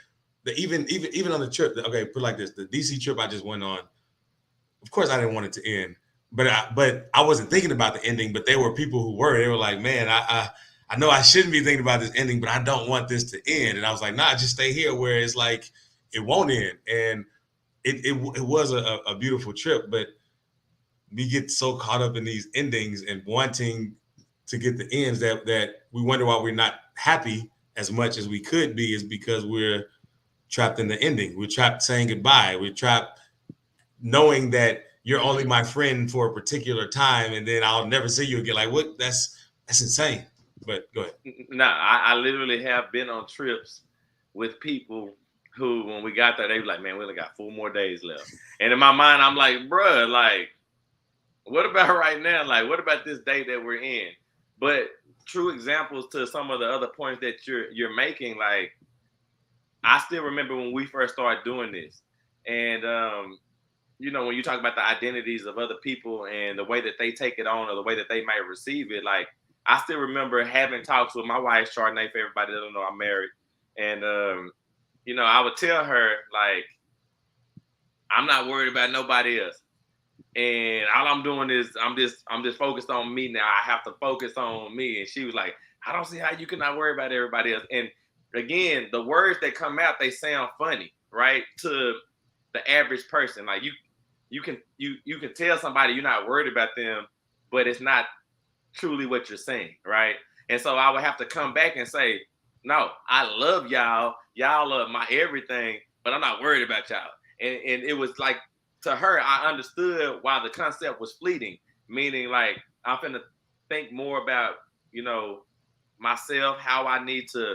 even on the trip, okay, put it like this: the DC trip I just went on. Of course, I didn't want it to end, but I wasn't thinking about the ending. But there were people who were. They were like, man, I know I shouldn't be thinking about this ending, but I don't want this to end. And I was like, nah, just stay here where it's like it won't end. And it was a beautiful trip, but we get so caught up in these endings and wanting to get the ends that we wonder why we're not happy as much as we could be, is because we're trapped in the ending. We're trapped saying goodbye. We're trapped knowing that you're only my friend for a particular time, and then I'll never see you again. Like, what? That's insane. But go ahead. No, I literally have been on trips with people who, when we got there, they were like, man, we only got 4 more days left. And in my mind, I'm like, bruh, like, what about right now? Like, what about this day that we're in? But true examples to some of the other points that you're making, like, I still remember when we first started doing this. And, when you talk about the identities of other people and the way that they take it on or the way that they might receive it, like, I still remember having talks with my wife, Chardonnay, for everybody that don't know, I'm married. And, I would tell her, like, I'm not worried about nobody else. And all I'm doing is I'm just focused on me now. I have to focus on me. And she was like, I don't see how you cannot worry about everybody else. And again, the words that come out, they sound funny, right? To the average person. Like you can tell somebody you're not worried about them, but it's not truly what you're saying, right? And so I would have to come back and say, no, I love y'all. Y'all are my everything, but I'm not worried about y'all. And it was like, to her, I understood why the concept was fleeting, meaning like I'm finna think more about, myself, how I need to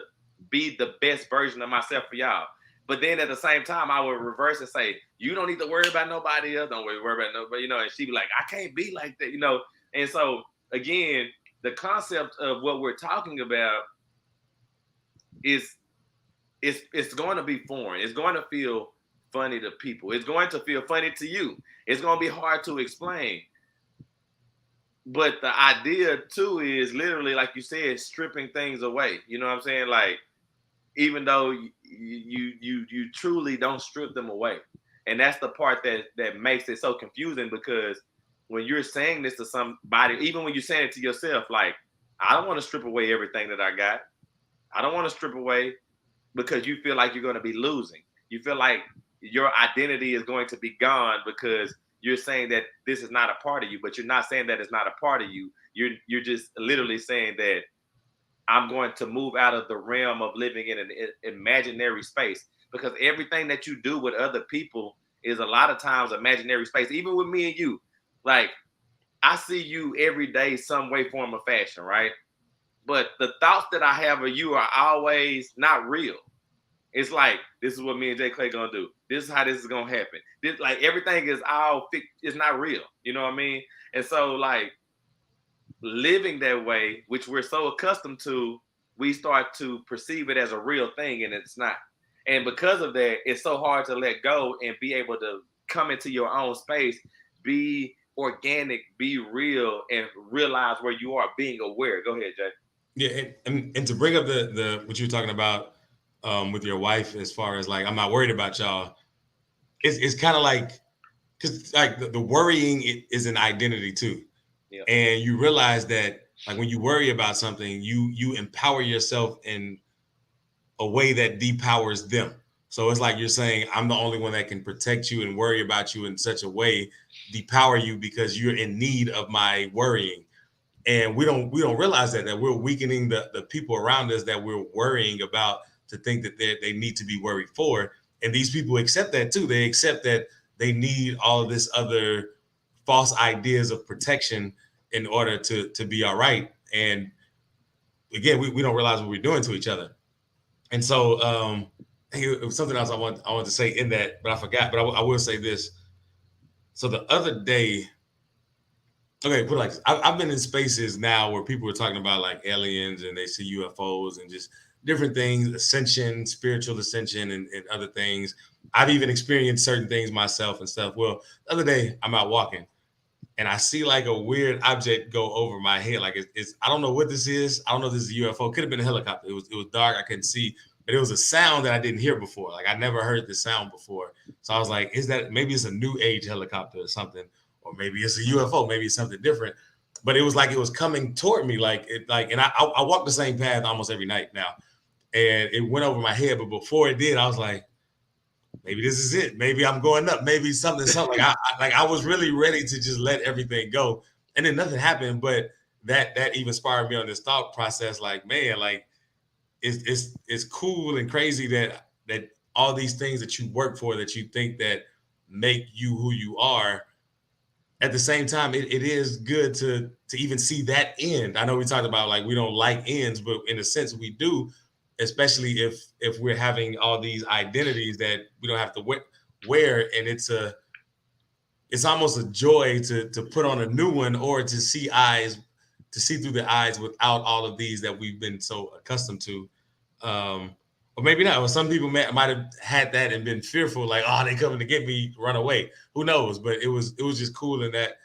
be the best version of myself for y'all. But then at the same time, I would reverse and say, you don't need to worry about nobody else. Don't worry about nobody, and she'd be like, I can't be like that. And so again, the concept of what we're talking about is it's going to be foreign. It's going to feel funny to people. It's going to feel funny to you. It's going to be hard to explain. But the idea too is literally, like you said, stripping things away. You know what I'm saying? Like, even though you truly don't strip them away. And that's the part that makes it so confusing, because when you're saying this to somebody, even when you're saying it to yourself, like, I don't want to strip away everything that I got. I don't want to strip away, because you feel like you're going to be losing. You feel like your identity is going to be gone because you're saying that this is not a part of you, but you're not saying that it's not a part of you. You're just literally saying that I'm going to move out of the realm of living in an imaginary space, because everything that you do with other people is a lot of times imaginary space. Even with me and you, like, I see you every day, some way, form, or fashion, right? But the thoughts that I have of you are always not real. It's like, this is what me and Jay Clay gonna do. This is how this is gonna happen. This, like, everything is all it's not real. You know what I mean? And so, like, living that way, which we're so accustomed to, we start to perceive it as a real thing, and it's not. And because of that, it's so hard to let go and be able to come into your own space, be organic, be real, and realize where you are, being aware. Go ahead, Jay. Yeah, and to bring up the what you were talking about with your wife, as far as like, I'm not worried about y'all. It's kind of like, because like the worrying is an identity too. Yeah. And you realize that, like, when you worry about something, you empower yourself in a way that depowers them. So it's like you're saying, I'm the only one that can protect you and worry about you in such a way, depower you, because you're in need of my worrying. And we don't realize that we're weakening the people around us that we're worrying about, to think that they need to be worried for. And these people accept that too. They accept that they need all of this other false ideas of protection in order to be all right. And again, we don't realize what we're doing to each other. And so it was something else I want to say in that, but I forgot. But I will say this. So the other day, okay, put it like this. I've been in spaces now where people are talking about like aliens, and they see UFOs and just different things, ascension, spiritual ascension, and other things. I've even experienced certain things myself and stuff. Well, the other day I'm out walking, and I see like a weird object go over my head. Like it's I don't know what this is. I don't know if this is a UFO. Could have been a helicopter. It was dark. I couldn't see, but it was a sound that I didn't hear before. Like, I never heard this sound before. So I was like, is that, maybe it's a new age helicopter or something, or maybe it's a UFO. Maybe it's something different. But it was like it was coming toward me. And I walk the same path almost every night now, and it went over my head. But before it did, I was like, maybe this is it. Maybe I'm going up. Maybe something. I was really ready to just let everything go, and then nothing happened. But that even inspired me on this thought process. Like, man, like it's cool and crazy that all these things that you work for, that you think that make you who you are. At the same time, it is good to even see that end. I know we talked about like we don't like ends, but in a sense we do, especially if we're having all these identities that we don't have to wear, and it's almost a joy to put on a new one, or to see through the eyes without all of these that we've been so accustomed to. Or maybe not. Or some people might have had that and been fearful, like, oh, they coming to get me, run away. Who knows? But it was just cool in that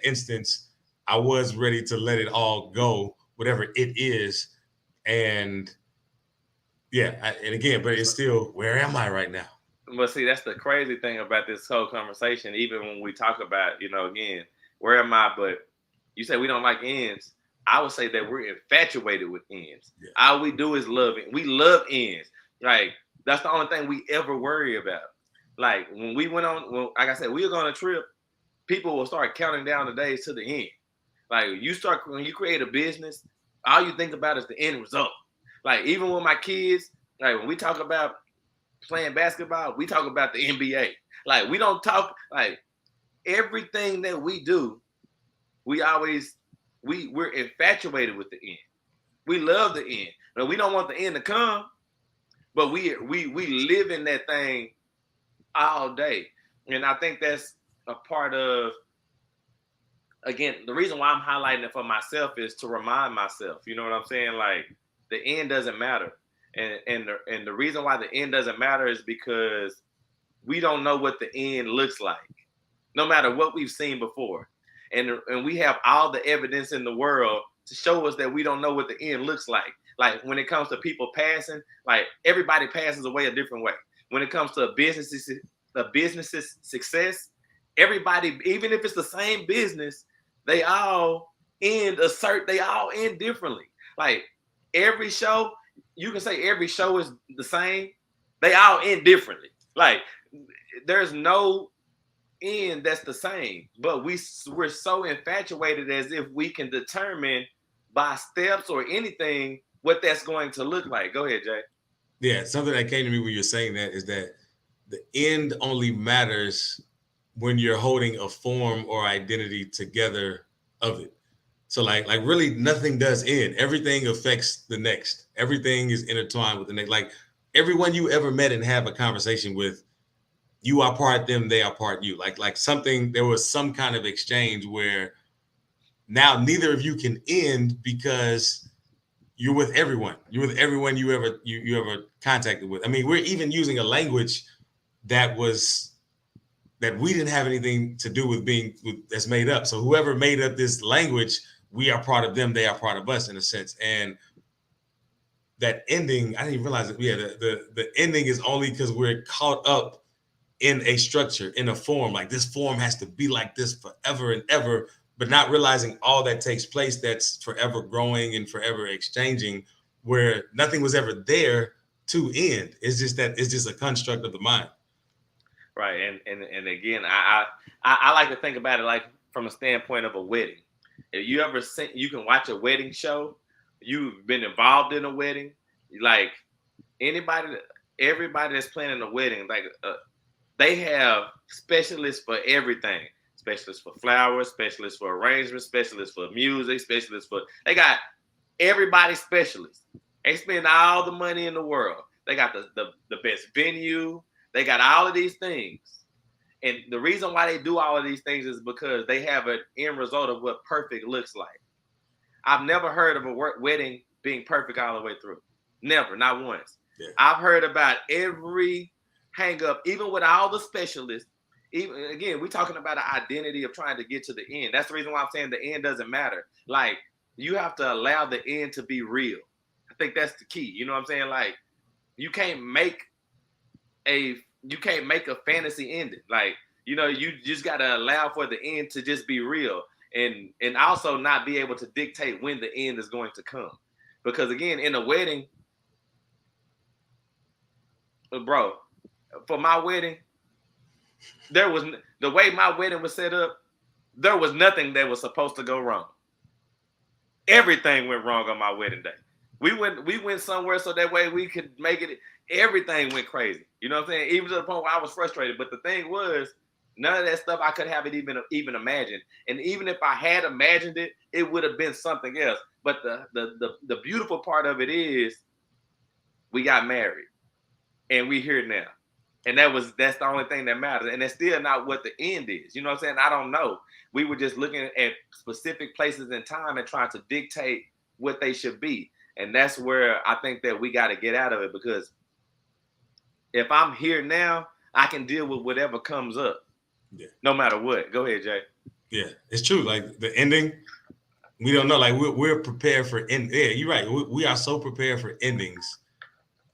instance. I was ready to let it all go, whatever it is. And yeah, and again, but it's still, where am I right now? But see, that's the crazy thing about this whole conversation. Even when we talk about, again, where am I? But you say we don't like ends. I would say that we're infatuated with ends. Yeah. All we do is love it. We love ends. Like, that's the only thing we ever worry about. Like, when we went on, like I said, we were on a trip, people will start counting down the days to the end. Like, when you create a business, all you think about is the end result. Like, even with my kids, like, when we talk about playing basketball, we talk about the NBA. Like, we don't talk, like, everything that we do, we're infatuated with the end. We love the end. But we don't want the end to come, but we live in that thing all day. And I think that's a part of, again, the reason why I'm highlighting it for myself is to remind myself, you know what I'm saying? Like, the end doesn't matter. And the reason why the end doesn't matter is because we don't know what the end looks like, no matter what we've seen before. And we have all the evidence in the world to show us that we don't know what the end looks like. Like, when it comes to people passing, like, everybody passes away a different way. When it comes to a business's success, everybody, even if it's the same business, they all end differently. Like, every show, you can say every show is the same. They all end differently. Like, there's no end that's the same, but we're so infatuated as if we can determine by steps or anything what that's going to look like. Go ahead, Jay. Yeah, something that came to me when you're saying that is that the end only matters when you're holding a form or identity together of it. So like really nothing does end. Everything affects the next. Everything is intertwined with the next. Like, everyone you ever met and have a conversation with, you are part them, they are part you. Like something, there was some kind of exchange where now neither of you can end because you're with everyone. You're with everyone you ever contacted with. I mean, we're even using a language that we didn't have anything to do with that's made up. So whoever made up this language, we are part of them, they are part of us in a sense. And that ending, I didn't even realize it. Yeah, the ending is only because we're caught up in a structure, in a form. Like, this form has to be like this forever and ever, but not realizing all that takes place that's forever growing and forever exchanging, where nothing was ever there to end. It's just a construct of the mind. Right. And again, I like to think about it like from a standpoint of a wedding. If you ever you can watch a wedding show, you've been involved in a wedding, like everybody that's planning a wedding, like they have specialists for everything. Specialists for flowers, specialists for arrangements, specialists for music, they got everybody specialists. They spend all the money in the world. They got the best venue. They got all of these things. And the reason why they do all of these things is because they have an end result of what perfect looks like. I've never heard of a wedding being perfect all the way through. Never, not once. Yeah. I've heard about every hang up, even with all the specialists. Even again, we're talking about an identity of trying to get to the end. That's the reason why I'm saying the end doesn't matter. Like, you have to allow the end to be real. I think that's the key. You know what I'm saying? Like, you can't make a fantasy ending. Like, you just gotta allow for the end to just be real, and also not be able to dictate when the end is going to come. Because again, in a wedding, bro, for my wedding, the way my wedding was set up, there was nothing that was supposed to go wrong. Everything went wrong on my wedding day. We went somewhere so that way we could make it. Everything went crazy. You know what I'm saying? Even to the point where I was frustrated. But the thing was, none of that stuff I could have it even imagined. And even if I had imagined it, it would have been something else. But the beautiful part of it is, we got married, and we here now. And that's the only thing that matters. And that's still not what the end is. You know what I'm saying? I don't know. We were just looking at specific places in time and trying to dictate what they should be. And that's where I think that we got to get out of it, because if I'm here now, I can deal with whatever comes up, no matter what. Go ahead, Jay. Yeah, it's true. Like, the ending, we don't know. Like, we're prepared for end. Yeah, you're right. We are so prepared for endings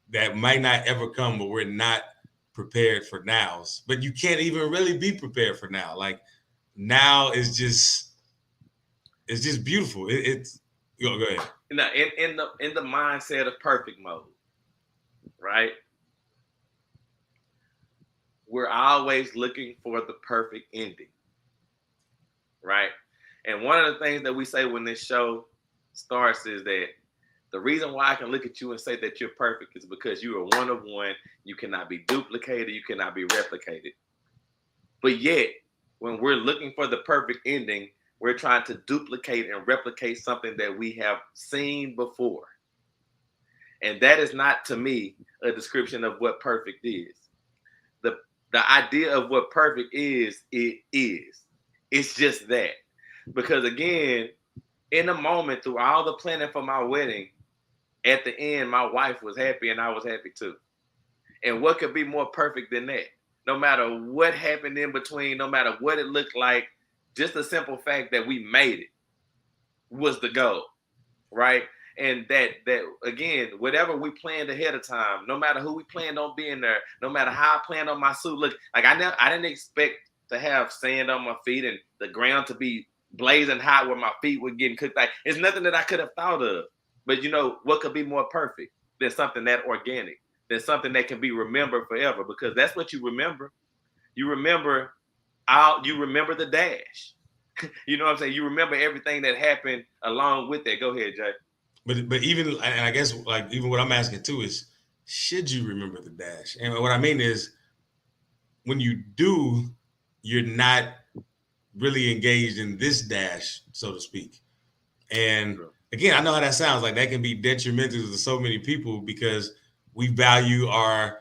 that might not ever come, but we're not prepared for nows, but you can't even really be prepared for now. Like now is just, it's just beautiful. It's go ahead. In the mindset of perfect mode, right? We're always looking for the perfect ending, right? And one of the things that we say when this show starts is that the reason why I can look at you and say that you're perfect is because you are one of one. You cannot be duplicated. You cannot be replicated. But yet, when we're looking for the perfect ending, we're trying to duplicate and replicate something that we have seen before. And that is not, to me, a description of what perfect is. The idea of what perfect is, it is. It's just that. Because again, in the moment, through all the planning for my wedding, at the end, my wife was happy and I was happy too. And what could be more perfect than that? No matter what happened in between, no matter what it looked like, just the simple fact that we made it was the goal, right? And that again, whatever we planned ahead of time, no matter who we planned on being there, no matter how I planned on my suit look, like I didn't expect to have sand on my feet and the ground to be blazing hot where my feet were getting cooked. Like it's nothing that I could have thought of. But you know what could be more perfect than something that organic, than something that can be remembered forever? Because that's what you remember. You remember the dash. You know what I'm saying? You remember everything that happened along with that. Go ahead, Jay. But even, and I guess like even what I'm asking too is, should you remember the dash? And what I mean is, when you do, you're not really engaged in this dash, so to speak. And again, I know how that sounds. Like that can be detrimental to so many people because we value our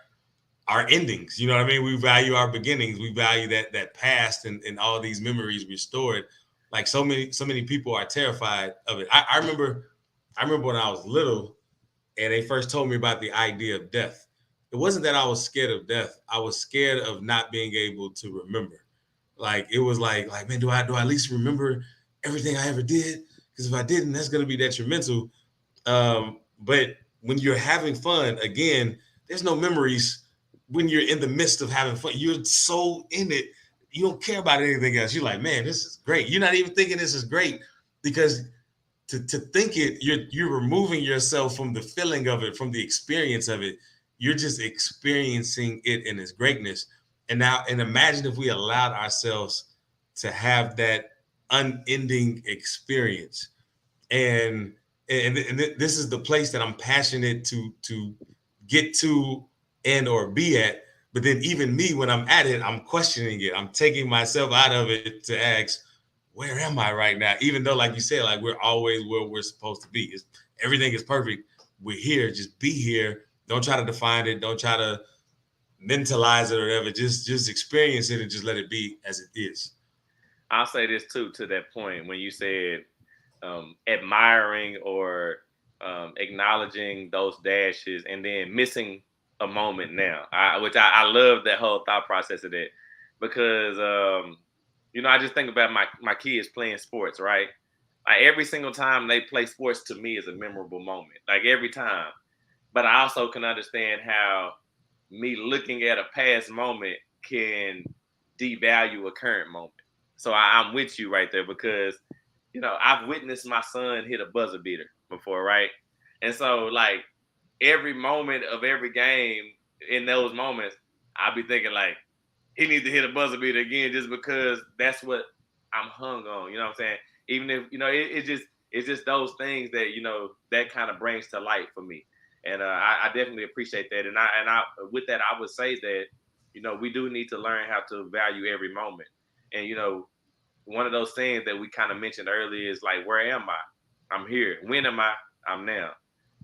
endings. You know what I mean? We value our beginnings. We value that past and all these memories restored. Like so many people are terrified of it. I remember when I was little and they first told me about the idea of death. It wasn't that I was scared of death. I was scared of not being able to remember. Like it was like man, do I at least remember everything I ever did? Because if I didn't, that's going to be detrimental. But when you're having fun, again, there's no memories when you're in the midst of having fun. You're so in it, you don't care about anything else. You're like, man, this is great. You're not even thinking this is great because to think it, you're removing yourself from the feeling of it, from the experience of it. You're just experiencing it in its greatness. And imagine if we allowed ourselves to have that unending experience. And this is the place that I'm passionate to get to and or be at. But then even me, when I'm at it, I'm questioning it. I'm taking myself out of it to ask, where am I right now? Even though, like you said, like we're always where we're supposed to be. Everything is perfect. We're here. Just be here. Don't try to define it. Don't try to mentalize it or whatever. Just experience it and just let it be as it is. I'll say this too, to that point, when you said admiring or acknowledging those dashes and then missing a moment now, which I love that whole thought process of that, because I just think about my kids playing sports, right? Like every single time they play sports, to me is a memorable moment, like every time. But I also can understand how me looking at a past moment can devalue a current moment. So I'm with you right there because, I've witnessed my son hit a buzzer beater before, right? And so like every moment of every game, in those moments, I'll be thinking like, he needs to hit a buzzer beater again just because that's what I'm hung on. You know what I'm saying? Even if, it's just those things that, that kind of brings to light for me. And I definitely appreciate that. And I with that, I would say that, we do need to learn how to value every moment. And, one of those things that we kind of mentioned earlier is like, where am I? I'm here. When am I? I'm now.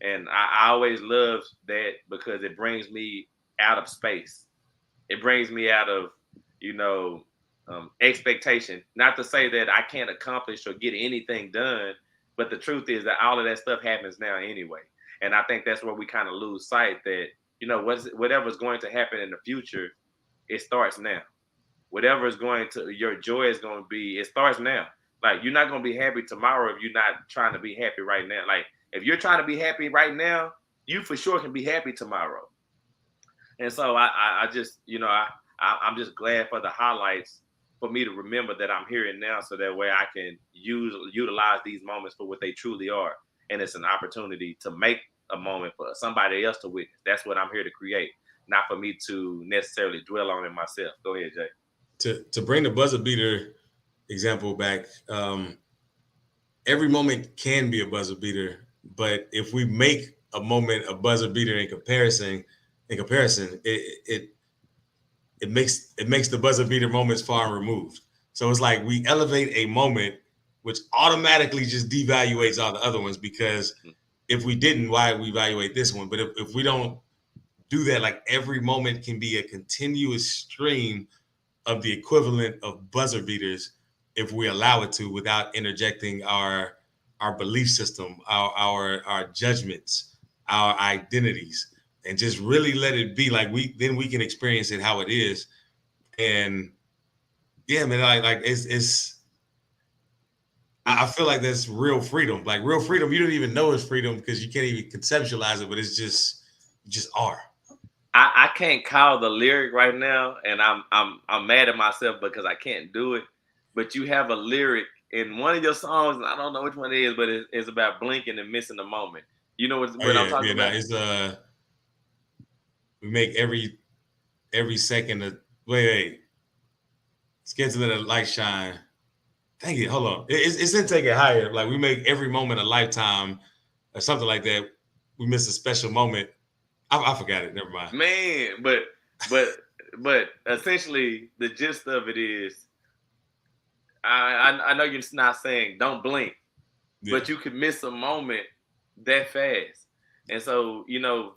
And I always love that because it brings me out of space. It brings me out of, expectation. Not to say that I can't accomplish or get anything done, but the truth is that all of that stuff happens now anyway. And I think that's where we kind of lose sight that, whatever's going to happen in the future, it starts now. Whatever is your joy is going to be, it starts now. Like you're not going to be happy tomorrow if you're not trying to be happy right now. Like if you're trying to be happy right now, you for sure can be happy tomorrow. And so I just, I'm just glad for the highlights for me to remember that I'm here and now, so that way I can utilize these moments for what they truly are. And it's an opportunity to make a moment for somebody else to witness. That's what I'm here to create, not for me to necessarily dwell on it myself. Go ahead, Jay. To bring the buzzer beater example back, every moment can be a buzzer beater, but if we make a moment a buzzer beater in comparison, it makes the buzzer beater moments far removed. So it's like we elevate a moment, which automatically just devaluates all the other ones, because if we didn't, why we evaluate this one? But if we don't do that, like every moment can be a continuous stream of the equivalent of buzzer beaters if we allow it to, without interjecting our belief system, our judgments, our identities, and just really let it be. Like we can experience it how it is. And yeah, man, like it's I feel like that's real freedom. Like real freedom, you don't even know it's freedom because you can't even conceptualize it, but it's just you just are. I can't call the lyric right now, and I'm mad at myself because I can't do it. But you have a lyric in one of your songs, and I don't know which one it is, but it's about blinking and missing the moment. You know what I'm talking about? It's we make every second of wait. Let's get to let the light shine. Dang it, hold on. It's in Take It Higher. Like we make every moment a lifetime or something like that. We miss a special moment. I forgot it. Never mind. Man, but essentially the gist of it is, I know you're not saying don't blink, but you can miss a moment that fast. And so,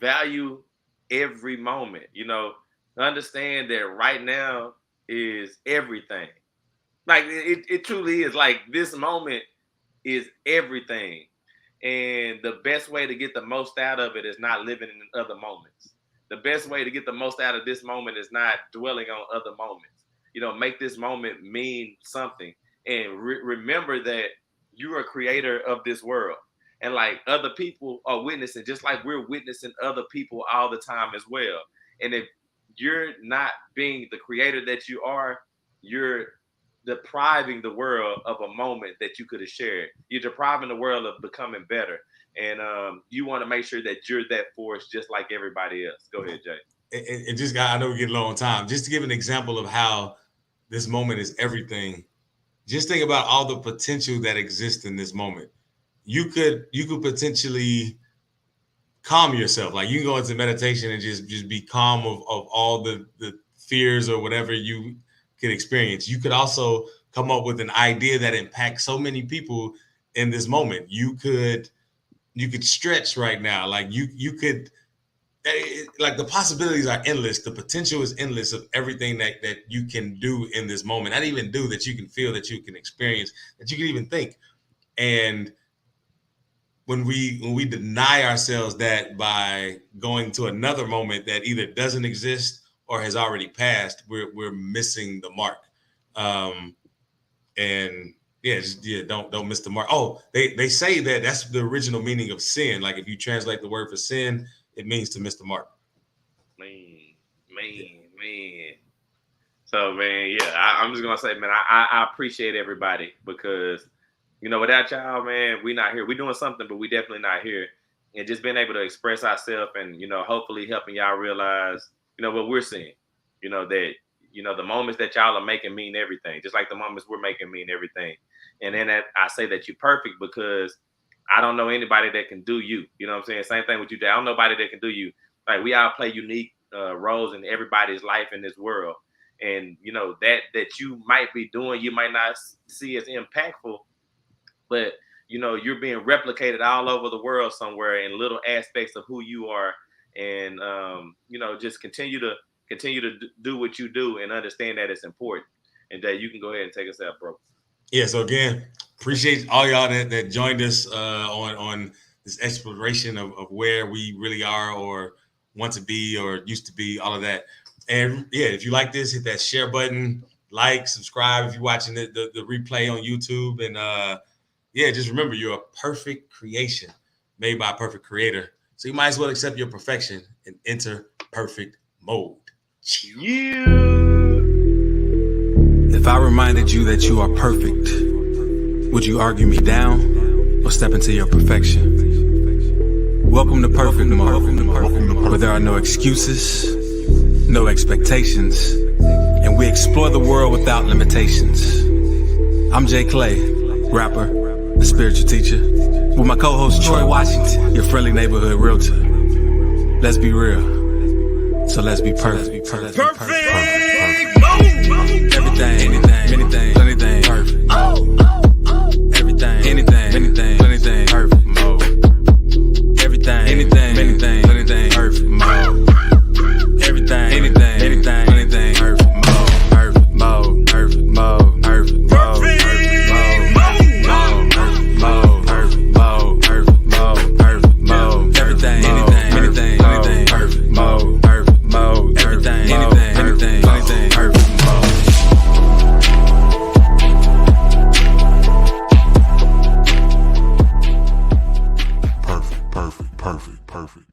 value every moment. Understand that right now is everything. Like it truly is. Like this moment is everything. And the best way to get the most out of it is not living in other moments. The best way to get the most out of this moment is not dwelling on other moments. Make this moment mean something. And remember that you're a creator of this world. And like other people are witnessing, just like we're witnessing other people all the time as well. And if you're not being the creator that you are, you're depriving the world of a moment that you could have shared. You're depriving the world of becoming better. And you want to make sure that you're that force just like everybody else. Go ahead, Jay. And just I know we get low on time. Just to give an example of how this moment is everything, just think about all the potential that exists in this moment. You could potentially calm yourself. Like you can go into meditation and just be calm of all the fears or whatever you can experience. You could also come up with an idea that impacts so many people in this moment. You could stretch right now. Like you could, like the possibilities are endless. The potential is endless of everything that you can do in this moment. Not even do, that you can feel, that you can experience, that you can even think. And when we deny ourselves that by going to another moment that either doesn't exist or has already passed, we're missing the mark. And don't miss the mark. Oh, they say that that's the original meaning of sin. Like if you translate the word for sin, it means to miss the mark. Man. So man, yeah, I'm just gonna say, man, I appreciate everybody because without y'all, man, we not here. We doing something, but we definitely not here. And just being able to express ourselves and hopefully helping y'all realize what we're seeing. That the moments that y'all are making mean everything, just like the moments we're making mean everything. And then I say that you're perfect because I don't know anybody that can do you. You know what I'm saying? Same thing with you. I don't know nobody that can do you. Like we all play unique roles in everybody's life in this world. And that you might be doing, you might not see as impactful, but you're being replicated all over the world somewhere in little aspects of who you are. And just continue to do what you do and understand that it's important. And that you can go ahead and take us out, bro. Yeah, so again, appreciate all y'all that joined us on this exploration of where we really are or want to be or used to be, all of that. And yeah, if you like this, hit that share button, like, subscribe if you're watching the replay on YouTube. And just remember, you're a perfect creation made by a perfect creator. So you might as well accept your perfection and enter perfect mode. Yeah. If I reminded you that you are perfect, would you argue me down or step into your perfection? Welcome to perfect mode, where there are no excuses, no expectations, and we explore the world without limitations. I'm Jay Clay, rapper, the spiritual teacher, with my co-host Troy Washington, your friendly neighborhood realtor. Let's be real, so let's be perfect. Perfect. Everything, anything, anything, anything, perfect. Everything, anything, anything, anything, perfect. Everything, anything, anything, anything, perfect. Everything, anything, anything, anything, perfect. Perfect mode, perfect mode, perfect mode, perfect mode, perfect mode, perfect mode, perfect mode, everything, anything, anything, anything, perfect mode, perfect mode, everything, anything, anything, anything, perfect mode. Perfect.